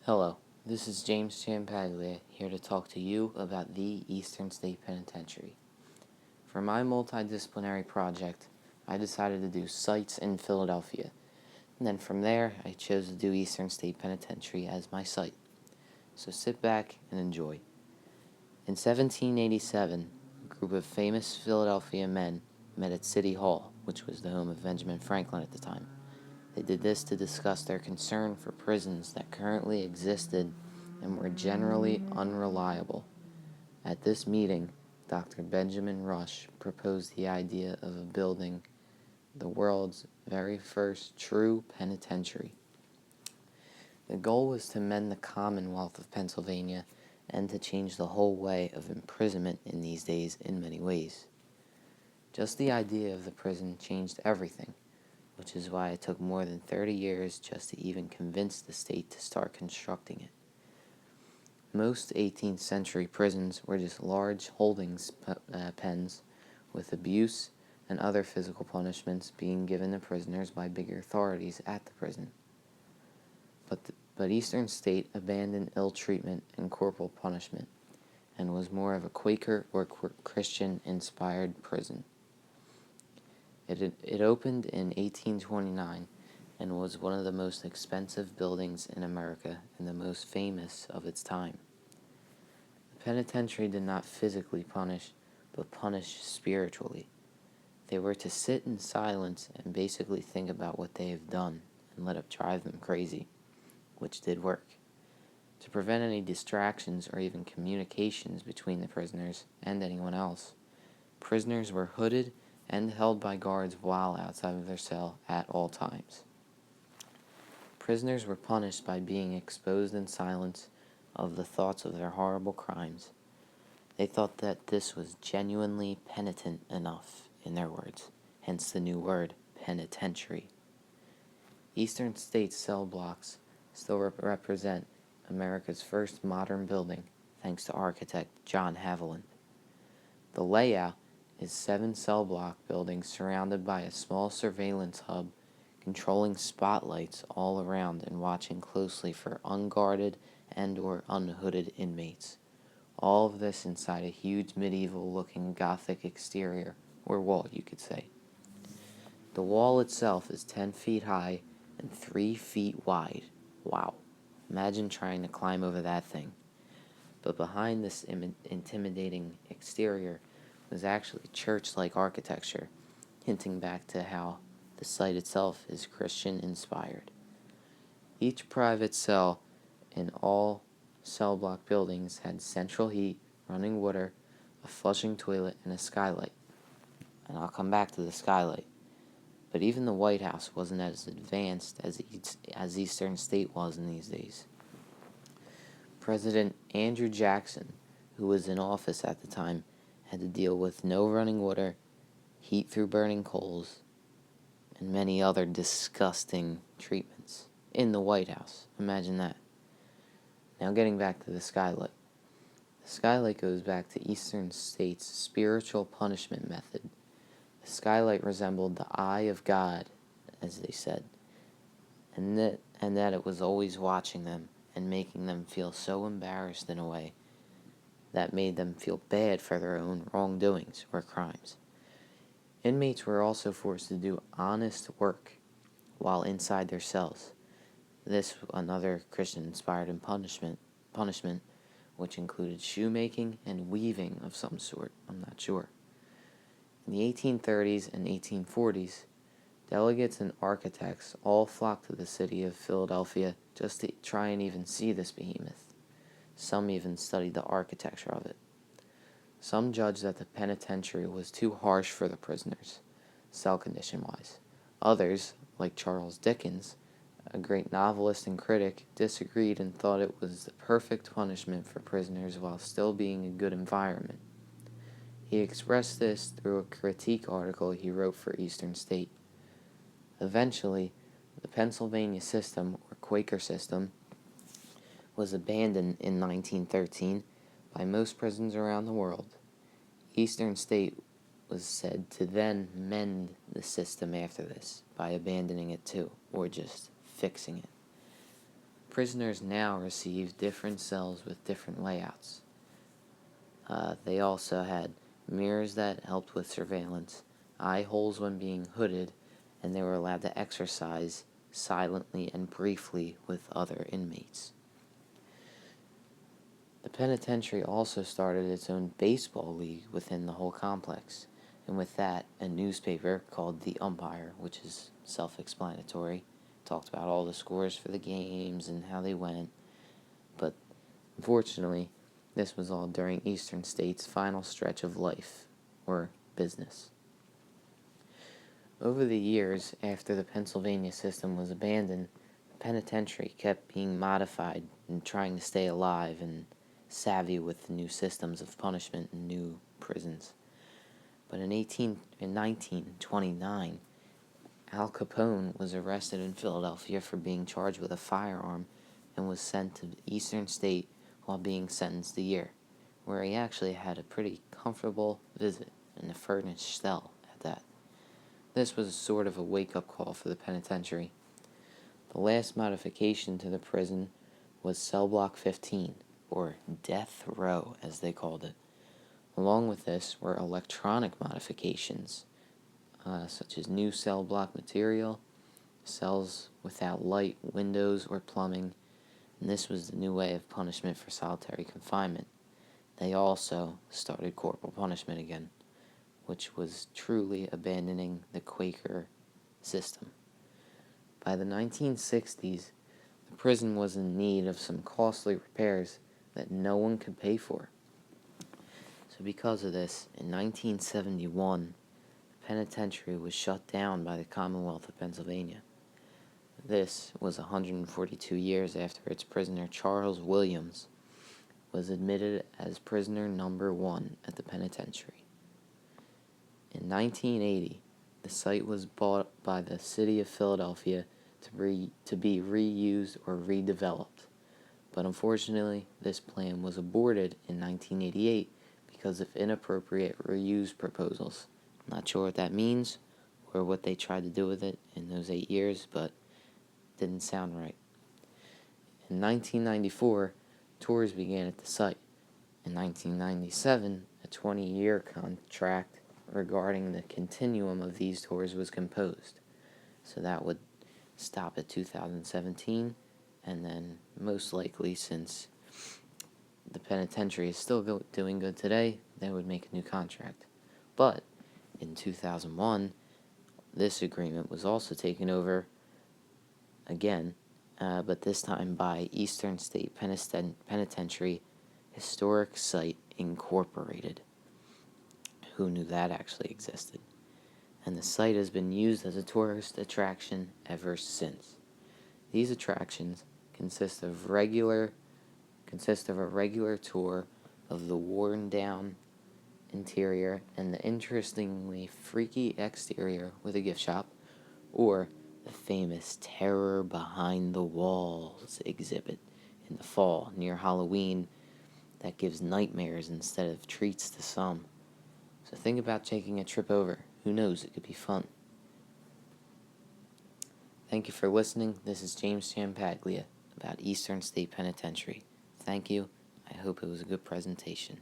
Hello, this is James Ciampaglia here to talk to you about the Eastern State Penitentiary. For my multidisciplinary project, I decided to do sites in Philadelphia, and then from there I chose to do Eastern State Penitentiary as my site. So sit back and enjoy. In 1787, a group of famous Philadelphia men met at City Hall, which was the home of Benjamin Franklin at the time. They did this to discuss their concern for prisons that currently existed and were generally unreliable. At this meeting, Dr. Benjamin Rush proposed the idea of building the world's very first true penitentiary. The goal was to mend the Commonwealth of Pennsylvania and to change the whole way of imprisonment in these days in many ways. Just the idea of the prison changed everything, which is why it took more than 30 years just to even convince the state to start constructing it. Most 18th century prisons were just large holding pens with abuse and other physical punishments being given to prisoners by bigger authorities at the prison. But Eastern State abandoned ill treatment and corporal punishment and was more of a Quaker or Christian-inspired prison. It opened in 1829 and was one of the most expensive buildings in America and the most famous of its time. The penitentiary did not physically punish, but punished spiritually. They were to sit in silence and basically think about what they have done and let it drive them crazy, which did work. To prevent any distractions or even communications between the prisoners and anyone else, prisoners were hooded and held by guards while outside of their cell at all times. Prisoners were punished by being exposed in silence of the thoughts of their horrible crimes. They thought that this was genuinely penitent enough, in their words, hence the new word, penitentiary. Eastern State cell blocks still represent America's first modern building, thanks to architect John Haviland. The layout is 7 cell block buildings surrounded by a small surveillance hub controlling spotlights all around and watching closely for unguarded and or unhooded inmates. All of this inside a huge medieval-looking Gothic exterior, or wall you could say. The wall itself is 10 feet high and 3 feet wide. Wow, imagine trying to climb over that thing. But behind this intimidating exterior was actually church-like architecture, hinting back to how the site itself is Christian-inspired. Each private cell in all cell block buildings had central heat, running water, a flushing toilet, and a skylight. And I'll come back to the skylight. But even the White House wasn't as advanced as Eastern State was in these days. President Andrew Jackson, who was in office at the time, had to deal with no running water, heat through burning coals, and many other disgusting treatments in the White House. Imagine that. Now getting back to the skylight. The skylight goes back to Eastern State's spiritual punishment method. The skylight resembled the eye of God, as they said, and that it was always watching them and making them feel so embarrassed in a way that made them feel bad for their own wrongdoings or crimes. Inmates were also forced to do honest work while inside their cells. This another Christian-inspired punishment, which included shoemaking and weaving of some sort, I'm not sure. In the 1830s and 1840s, delegates and architects all flocked to the city of Philadelphia just to try and even see this behemoth. Some even studied the architecture of it. Some judged that the penitentiary was too harsh for the prisoners, cell condition-wise. Others, like Charles Dickens, a great novelist and critic, disagreed and thought it was the perfect punishment for prisoners while still being a good environment. He expressed this through a critique article he wrote for Eastern State. Eventually, the Pennsylvania system, or Quaker system, was abandoned in 1913 by most prisons around the world. Eastern State was said to then mend the system after this by abandoning it too, or just fixing it. Prisoners now received different cells with different layouts. They also had mirrors that helped with surveillance, eye holes when being hooded, and they were allowed to exercise silently and briefly with other inmates. The penitentiary also started its own baseball league within the whole complex, and with that, a newspaper called The Umpire, which is self-explanatory, talked about all the scores for the games and how they went. But unfortunately, this was all during Eastern State's final stretch of life, or business. Over the years, after the Pennsylvania system was abandoned, the penitentiary kept being modified and trying to stay alive and savvy with the new systems of punishment and new prisons. But in 1929, Al Capone was arrested in Philadelphia for being charged with a firearm and was sent to Eastern State while being sentenced a year, where he actually had a pretty comfortable visit in a furnished cell at that. This was sort of a wake-up call for the penitentiary. The last modification to the prison was Cell Block 15, or Death Row as they called it. Along with this were electronic modifications, such as new cell block material, cells without light, windows, or plumbing, and this was the new way of punishment for solitary confinement. They also started corporal punishment again, which was truly abandoning the Quaker system. By the 1960s, the prison was in need of some costly repairs that no one could pay for. So because of this, in 1971, the penitentiary was shut down by the Commonwealth of Pennsylvania. This was 142 years after its prisoner Charles Williams was admitted as prisoner number 1 at the penitentiary. In 1980, the site was bought by the city of Philadelphia to be reused or redeveloped. But unfortunately, this plan was aborted in 1988 because of inappropriate reuse proposals. I'm not sure what that means or what they tried to do with it in those 8 years, but it didn't sound right. In 1994, tours began at the site. In 1997, a 20-year contract regarding the continuum of these tours was composed. So that would stop at 2017, and then most likely, since the penitentiary is still doing good today, they would make a new contract. But in 2001, this agreement was also taken over again, but this time by Eastern State Penitentiary Historic Site Incorporated. Who knew that actually existed? And the site has been used as a tourist attraction ever since. These attractions consist of a regular tour of the worn-down interior and the interestingly freaky exterior with a gift shop, or the famous Terror Behind the Walls exhibit in the fall near Halloween that gives nightmares instead of treats to some. So think about taking a trip over. Who knows, it could be fun. Thank you for listening. This is James Ciampaglia about Eastern State Penitentiary. Thank you. I hope it was a good presentation.